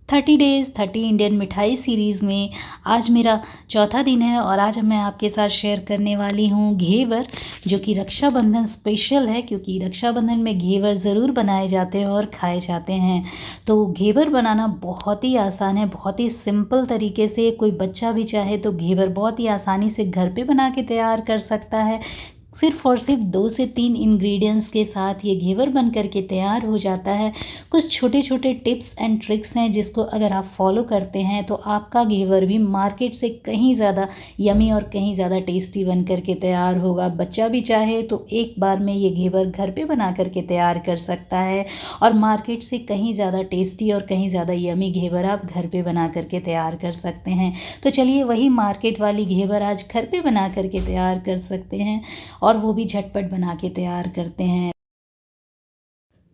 30 days 30 Indian मिठाई series में आज मेरा चौथा दिन है और आज मैं आपके साथ शेयर करने वाली हूँ घेवर, जो कि रक्षाबंधन स्पेशल है क्योंकि रक्षाबंधन में घेवर ज़रूर बनाए जाते हैं और खाए जाते हैं। तो घेवर बनाना बहुत ही आसान है, बहुत ही सिंपल तरीके से कोई बच्चा भी चाहे तो घेवर बहुत ही आसानी से घर पे बना के तैयार कर सकता है। सिर्फ़ और सिर्फ 2 से 3 इंग्रेडिएंट्स के साथ ये घेवर बन कर के तैयार हो जाता है। कुछ छोटे छोटे टिप्स एंड ट्रिक्स हैं जिसको अगर आप फॉलो करते हैं तो आपका घेवर भी मार्केट से कहीं ज़्यादा यमी और कहीं ज़्यादा टेस्टी बन कर के तैयार होगा। बच्चा भी चाहे तो एक बार में ये घेवर घर पे बना कर के तैयार कर सकता है और मार्केट से कहीं ज़्यादा टेस्टी और कहीं ज़्यादा यमी घेवर आप घर पे बना कर के तैयार कर सकते हैं। तो चलिए वही मार्केट वाली घेवर आज घर पे बना कर के तैयार कर सकते हैं और वो भी झटपट बना के तैयार करते हैं।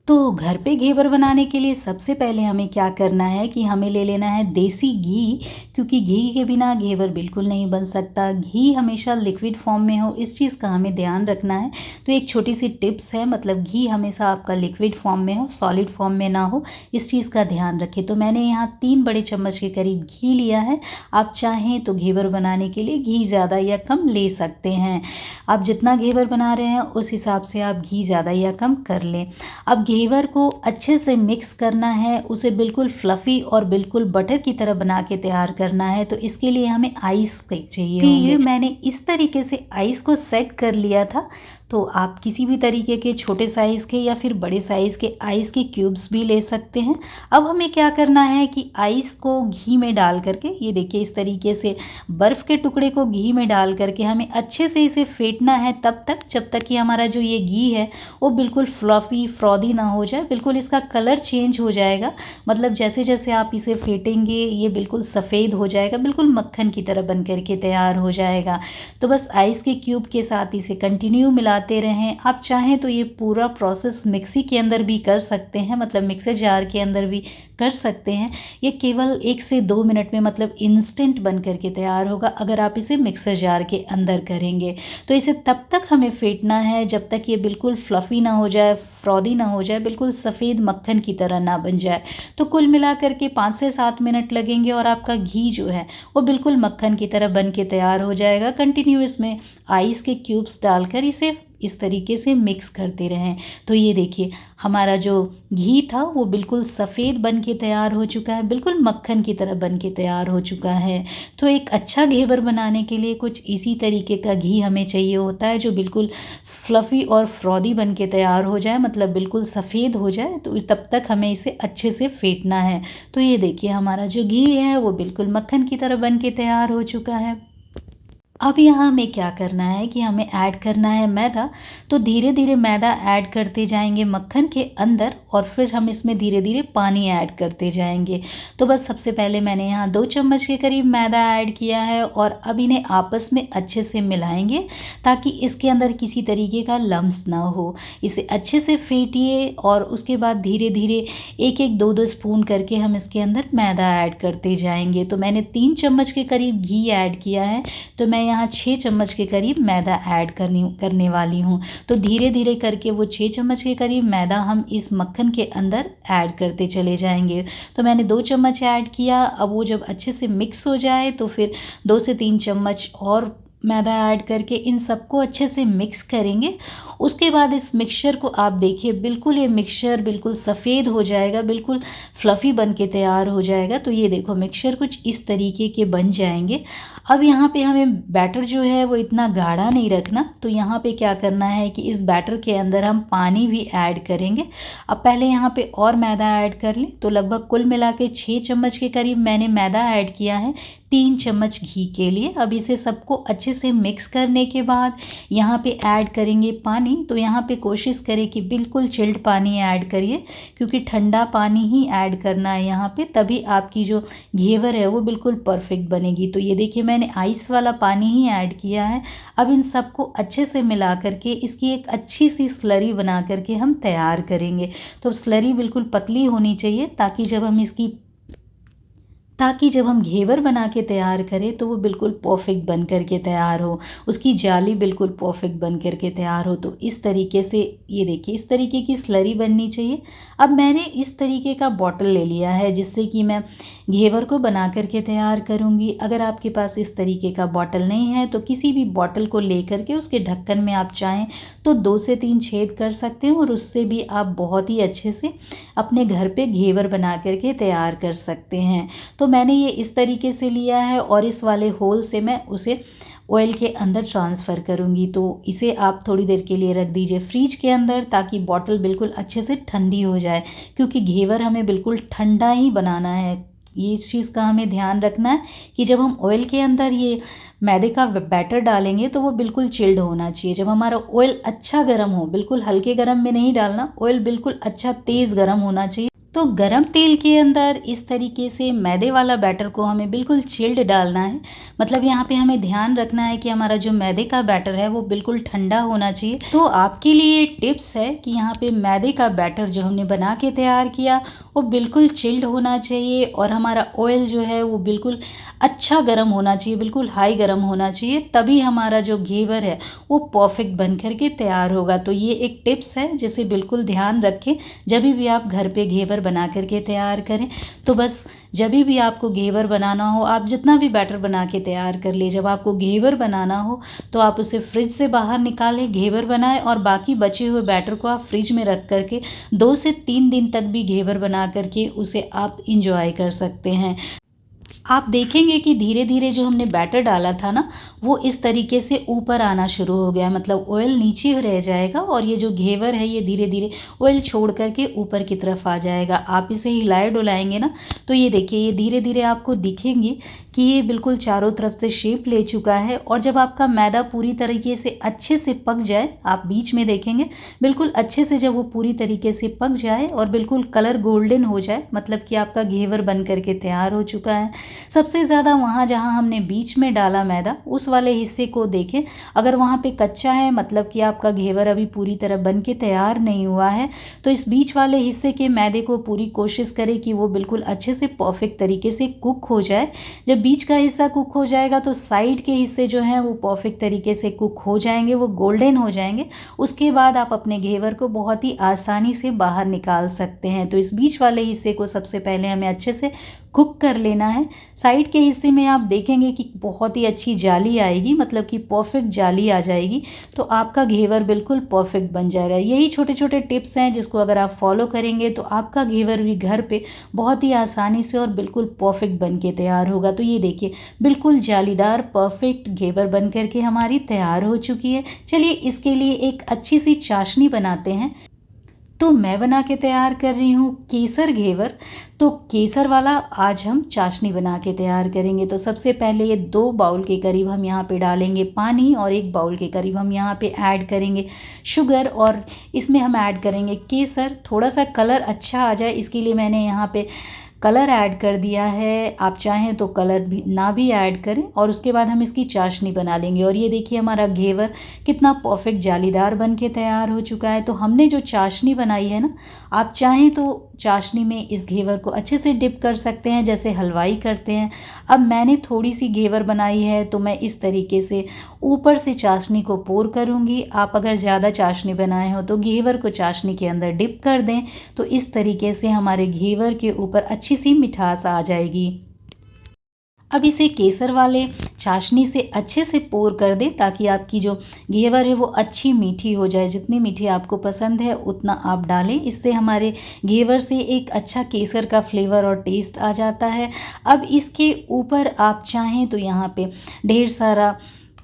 तो घर पे घेवर बनाने के लिए सबसे पहले हमें क्या करना है कि हमें ले लेना है देसी घी, क्योंकि घी के बिना घेवर बिल्कुल नहीं बन सकता। घी हमेशा लिक्विड फॉर्म में हो, इस चीज़ का हमें ध्यान रखना है। तो एक छोटी सी टिप्स है, मतलब घी हमेशा आपका लिक्विड फॉर्म में हो, सॉलिड फॉर्म में ना हो, इस चीज़ का ध्यान रखें। तो मैंने यहाँ 3 बड़े चम्मच के करीब घी लिया है। आप चाहें तो घेवर बनाने के लिए घी ज़्यादा या कम ले सकते हैं। आप जितना घेवर बना रहे हैं उस हिसाब से आप घी ज़्यादा या कम कर लें। अब घेवर को अच्छे से मिक्स करना है, उसे बिल्कुल फ्लफ़ी और बिल्कुल बटर की तरह बना के तैयार करना है। तो इसके लिए हमें आइस चाहिए होंगे। मैंने इस तरीके से आइस को सेट कर लिया था। तो आप किसी भी तरीके के छोटे साइज़ के या फिर बड़े साइज़ के आइस के क्यूब्स भी ले सकते हैं। अब हमें क्या करना है कि आइस को घी में डाल करके, ये देखिए इस तरीके से बर्फ़ के टुकड़े को घी में डाल करके हमें अच्छे से इसे फेंटना है तब तक जब तक कि हमारा जो ये घी है वो बिल्कुल फ्लफ़ी फ्रॉदी ना हो जाए। बिल्कुल इसका कलर चेंज हो जाएगा, मतलब जैसे जैसे आप इसे फेंटेंगे ये बिल्कुल सफ़ेद हो जाएगा, बिल्कुल मक्खन की तरह बन करके तैयार हो जाएगा। तो बस आइस के क्यूब के साथ इसे कंटिन्यू मिलाते रहें। आप चाहें तो ये पूरा प्रोसेस मिक्सी के अंदर भी कर सकते हैं, मतलब मिक्सर जार के अंदर भी कर सकते हैं। ये केवल 1 से 2 मिनट में मतलब इंस्टेंट बन करके तैयार होगा अगर आप इसे मिक्सर जार के अंदर करेंगे। तो इसे तब तक हमें फेंटना है जब तक ये बिल्कुल फ्लफ़ी ना हो जाए, फ्रॉदी ना हो जाए, बिल्कुल सफ़ेद मक्खन की तरह ना बन जाए। तो कुल मिला करके 5 से 7 मिनट लगेंगे और आपका घी जो है वो बिल्कुल मक्खन की तरह बन के तैयार हो जाएगा। कंटिन्यू इसमें आइस के क्यूब्स डालकर इसे इस तरीके से मिक्स करते रहें। तो ये देखिए हमारा जो घी था वो बिल्कुल सफ़ेद बन के तैयार हो चुका है, बिल्कुल मक्खन की तरह बन के तैयार हो चुका है। तो एक अच्छा घेवर बनाने के लिए कुछ इसी तरीके का घी हमें चाहिए होता है, जो बिल्कुल फ्लफ़ी और फ्रॉदी बन के तैयार हो जाए, मतलब बिल्कुल सफ़ेद हो जाए। तो तब तक हमें इसे अच्छे से फेंटना है। तो ये देखिए हमारा जो घी है वो बिल्कुल मक्खन की तरह बन के तैयार हो चुका है। अब यहाँ हमें क्या करना है कि हमें ऐड करना है मैदा। तो धीरे धीरे मैदा ऐड करते जाएंगे मक्खन के अंदर और फिर हम इसमें धीरे धीरे पानी ऐड करते जाएंगे। तो बस सबसे पहले मैंने यहाँ 2 चम्मच के करीब मैदा ऐड किया है और अब इन्हें आपस में अच्छे से मिलाएंगे ताकि इसके अंदर किसी तरीके का लम्स ना हो। इसे अच्छे से फेंटिए और उसके बाद धीरे धीरे 1-1 2-2 स्पून करके हम इसके अंदर मैदा ऐड करते जाएंगे। तो मैंने 3 चम्मच के करीब घी ऐड किया है, तो मैं यहाँ 6 चम्मच के करीब मैदा ऐड करने वाली हूँ। तो धीरे धीरे करके वो 6 चम्मच के करीब मैदा हम इस मक्खन के अंदर ऐड करते चले जाएंगे। तो मैंने 2 चम्मच ऐड किया। अब वो जब अच्छे से मिक्स हो जाए तो फिर 2 से 3 चम्मच और मैदा ऐड करके इन सबको अच्छे से मिक्स करेंगे। उसके बाद इस मिक्सचर को आप देखिए बिल्कुल ये मिक्सचर बिल्कुल सफ़ेद हो जाएगा, बिल्कुल फ्लफ़ी बन के तैयार हो जाएगा। तो ये देखो मिक्सचर कुछ इस तरीके के बन जाएंगे। अब यहाँ पे हमें बैटर जो है वो इतना गाढ़ा नहीं रखना। तो यहाँ पे क्या करना है कि इस बैटर के अंदर हम पानी भी ऐड करेंगे। अब पहले यहाँ पे और मैदा ऐड कर लें। तो लगभग कुल मिला के 6 चम्मच के करीब मैंने मैदा ऐड किया है 3 चम्मच घी के लिए। अब इसे सबको अच्छे से मिक्स करने के बाद यहाँ पे ऐड करेंगे पानी। तो यहाँ पे कोशिश करें कि बिल्कुल चिल्ड पानी ऐड करिए, क्योंकि ठंडा पानी ही ऐड करना है यहाँ पे, तभी आपकी जो घेवर है वो बिल्कुल परफेक्ट बनेगी। तो ये देखिए मैंने आइस वाला पानी ही ऐड किया है। अब इन सबको अच्छे से मिला करके इसकी एक अच्छी सी स्लरी बना करके हम तैयार करेंगे। तो स्लरी बिल्कुल पतली होनी चाहिए ताकि जब हम इसकी ताकि जब हम घेवर बना के तैयार करें तो वो बिल्कुल परफेक्ट बन कर के तैयार हो, उसकी जाली बिल्कुल परफेक्ट बन कर के तैयार हो। तो इस तरीके से ये देखिए, इस तरीके की स्लरी बननी चाहिए। अब मैंने इस तरीके का बॉटल ले लिया है जिससे कि मैं घेवर को बना कर के तैयार करूँगी। अगर आपके पास इस तरीके का बॉटल नहीं है तो किसी भी बॉटल को ले करके उसके ढक्कन में आप चाहें तो 2 से 3 छेद कर सकते हो और उससे भी आप बहुत ही अच्छे से अपने घर पे घेवर बना करके तैयार कर सकते हैं। तो मैंने ये इस तरीके से लिया है और इस वाले होल से मैं उसे ऑयल के अंदर ट्रांसफ़र करूँगी। तो इसे आप थोड़ी देर के लिए रख दीजिए फ्रिज के अंदर ताकि बॉटल बिल्कुल अच्छे से ठंडी हो जाए, क्योंकि घेवर हमें बिल्कुल ठंडा ही बनाना है। ये इस चीज़ का हमें ध्यान रखना है कि जब हम ऑयल के अंदर ये मैदे का बैटर डालेंगे तो वो बिल्कुल चिल्ड होना चाहिए। जब हमारा ऑयल अच्छा गर्म हो, बिल्कुल हल्के गर्म में नहीं डालना, ऑयल बिल्कुल अच्छा तेज़ गर्म होना चाहिए। तो गरम तेल के अंदर इस तरीके से मैदे वाला बैटर को हमें बिल्कुल चिल्ड डालना है। मतलब यहाँ पे हमें ध्यान रखना है कि हमारा जो मैदे का बैटर है वो बिल्कुल ठंडा होना चाहिए। तो आपके लिए टिप्स है कि यहाँ पे मैदे का बैटर जो हमने बना के तैयार किया वो बिल्कुल चिल्ड होना चाहिए और हमारा ऑयल जो है वो बिल्कुल अच्छा गर्म होना चाहिए, बिल्कुल हाई गर्म होना चाहिए, तभी हमारा जो घेवर है वो परफेक्ट बन कर के तैयार होगा। तो ये एक टिप्स है जिसे बिल्कुल ध्यान रखें जब भी आप घर पे घेवर बना करके तैयार करें। तो बस जब भी आपको घेवर बनाना हो, आप जितना भी बैटर बना के तैयार कर ले, जब आपको घेवर बनाना हो तो आप उसे फ्रिज से बाहर निकालें, घेवर बनाएं और बाकी बचे हुए बैटर को आप फ्रिज में रख करके 2 से 3 दिन तक भी घेवर बना करके उसे आप इंजॉय कर सकते हैं। आप देखेंगे कि धीरे धीरे जो हमने बैटर डाला था ना वो इस तरीके से ऊपर आना शुरू हो गया, मतलब ऑयल नीचे रह जाएगा और ये जो घेवर है ये धीरे धीरे ऑयल छोड़ करके ऊपर की तरफ आ जाएगा। आप इसे हिलाए डुलाएंगे ना तो ये देखिए ये धीरे धीरे आपको दिखेंगे कि ये बिल्कुल चारों तरफ से शेप ले चुका है। और जब आपका मैदा पूरी तरीके से अच्छे से पक जाए, आप बीच में देखेंगे बिल्कुल अच्छे से जब वो पूरी तरीके से पक जाए और बिल्कुल कलर गोल्डन हो जाए, मतलब कि आपका घेवर बन करके तैयार हो चुका है। सबसे ज़्यादा वहाँ जहाँ हमने बीच में डाला मैदा उस वाले हिस्से को देखें, अगर वहाँ पे कच्चा है मतलब कि आपका घेवर अभी पूरी तरह बन के तैयार नहीं हुआ है। तो इस बीच वाले हिस्से के मैदे को पूरी कोशिश करें कि वो बिल्कुल अच्छे से परफेक्ट तरीके से कुक हो जाए। जब बीच का हिस्सा कुक हो जाएगा तो साइड के हिस्से जो हैं वो परफेक्ट तरीके से कुक हो जाएंगे, वो गोल्डन हो जाएंगे। उसके बाद आप अपने घेवर को बहुत ही आसानी से बाहर निकाल सकते हैं। तो इस बीच वाले हिस्से को सबसे पहले हमें अच्छे से कुक कर लेना है। साइड के हिस्से में आप देखेंगे कि बहुत ही अच्छी जाली आएगी, मतलब कि परफेक्ट जाली आ जाएगी, तो आपका घेवर बिल्कुल परफेक्ट बन जाएगा। यही छोटे छोटे टिप्स हैं जिसको अगर आप फॉलो करेंगे तो आपका घेवर भी घर पे बहुत ही आसानी से और बिल्कुल परफेक्ट बन के तैयार होगा। तो ये देखिए बिल्कुल जालीदार परफेक्ट घेवर बन करके हमारी तैयार हो चुकी है। चलिए इसके लिए एक अच्छी सी चाशनी बनाते हैं। तो मैं बना के तैयार कर रही हूँ केसर घेवर। तो केसर वाला आज हम चाशनी बना के तैयार करेंगे। तो सबसे पहले ये 2 बाउल के करीब हम यहाँ पे डालेंगे पानी और 1 बाउल के करीब हम यहाँ पे ऐड करेंगे शुगर और इसमें हम ऐड करेंगे केसर। थोड़ा सा कलर अच्छा आ जाए इसके लिए मैंने यहाँ पे कलर ऐड कर दिया है। आप चाहें तो कलर भी ना भी ऐड करें और उसके बाद हम इसकी चाशनी बना लेंगे। और ये देखिए हमारा घेवर कितना परफेक्ट जालीदार बन के तैयार हो चुका है। तो हमने जो चाशनी बनाई है ना, आप चाहें तो चाशनी में इस घेवर को अच्छे से डिप कर सकते हैं जैसे हलवाई करते हैं। अब मैंने थोड़ी सी घेवर बनाई है तो मैं इस तरीके से ऊपर से चाशनी को पोर करूँगी। आप अगर ज़्यादा चाशनी बनाए हो तो घेवर को चाशनी के अंदर डिप कर दें, तो इस तरीके से हमारे घेवर के ऊपर अच्छी सी मिठास आ जाएगी। अब इसे केसर वाले चाशनी से अच्छे से पोर कर दें ताकि आपकी जो घेवर है वो अच्छी मीठी हो जाए। जितनी मीठी आपको पसंद है उतना आप डालें, इससे हमारे घेवर से एक अच्छा केसर का फ्लेवर और टेस्ट आ जाता है। अब इसके ऊपर आप चाहें तो यहाँ पे ढेर सारा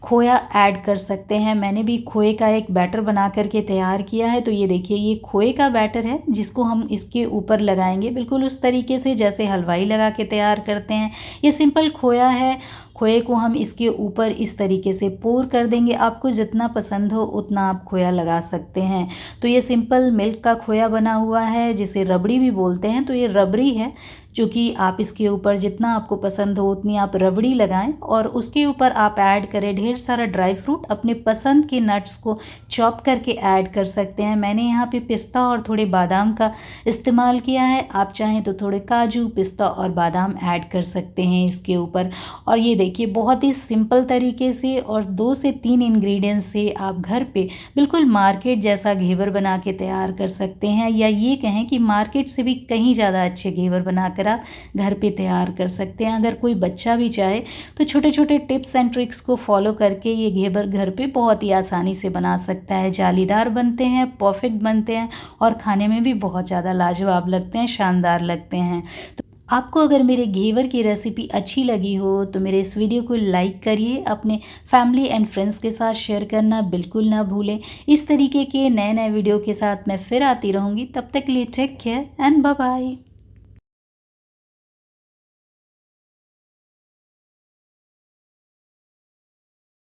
खोया ऐड कर सकते हैं। मैंने भी खोए का एक बैटर बना करके तैयार किया है। तो ये देखिए ये खोए का बैटर है जिसको हम इसके ऊपर लगाएंगे बिल्कुल उस तरीके से जैसे हलवाई लगा के तैयार करते हैं। ये सिंपल खोया है, खोए को हम इसके ऊपर इस तरीके से पोर कर देंगे। आपको जितना पसंद हो उतना आप खोया लगा सकते हैं। तो ये सिंपल मिल्क का खोया बना हुआ है जिसे रबड़ी भी बोलते हैं। तो ये रबड़ी है जो कि आप इसके ऊपर जितना आपको पसंद हो उतनी आप रबड़ी लगाएं और उसके ऊपर आप ऐड करें ढेर सारा ड्राई फ्रूट, अपने पसंद के नट्स को चॉप करके ऐड कर सकते हैं। मैंने यहाँ पे पिस्ता और थोड़े बादाम का इस्तेमाल किया है, आप चाहें तो थोड़े काजू, पिस्ता और बादाम ऐड कर सकते हैं इसके ऊपर। और ये देखिए बहुत ही सिंपल तरीके से और 2 से 3 इंग्रेडिएंट्स से आप घर पे बिल्कुल मार्केट जैसा घेवर बना के तैयार कर सकते हैं, या ये कहें कि मार्केट से भी कहीं ज़्यादा अच्छे घेवर बनाकर आप घर पे तैयार कर सकते हैं। अगर कोई बच्चा भी चाहे तो छोटे छोटे टिप्स एंड ट्रिक्स को फॉलो करके ये घेवर घर पे बहुत ही आसानी से बना सकता है। जालीदार बनते हैं, परफेक्ट बनते हैं और खाने में भी बहुत ज़्यादा लाजवाब लगते हैं, शानदार लगते हैं। तो आपको अगर मेरे घेवर की रेसिपी अच्छी लगी हो तो मेरे इस वीडियो को लाइक करिए, अपने फैमिली एंड फ्रेंड्स के साथ शेयर करना बिल्कुल ना भूलें। इस तरीके के नए नए वीडियो के साथ मैं फिर आती रहूँगी, तब तक के लिए take care and bye bye.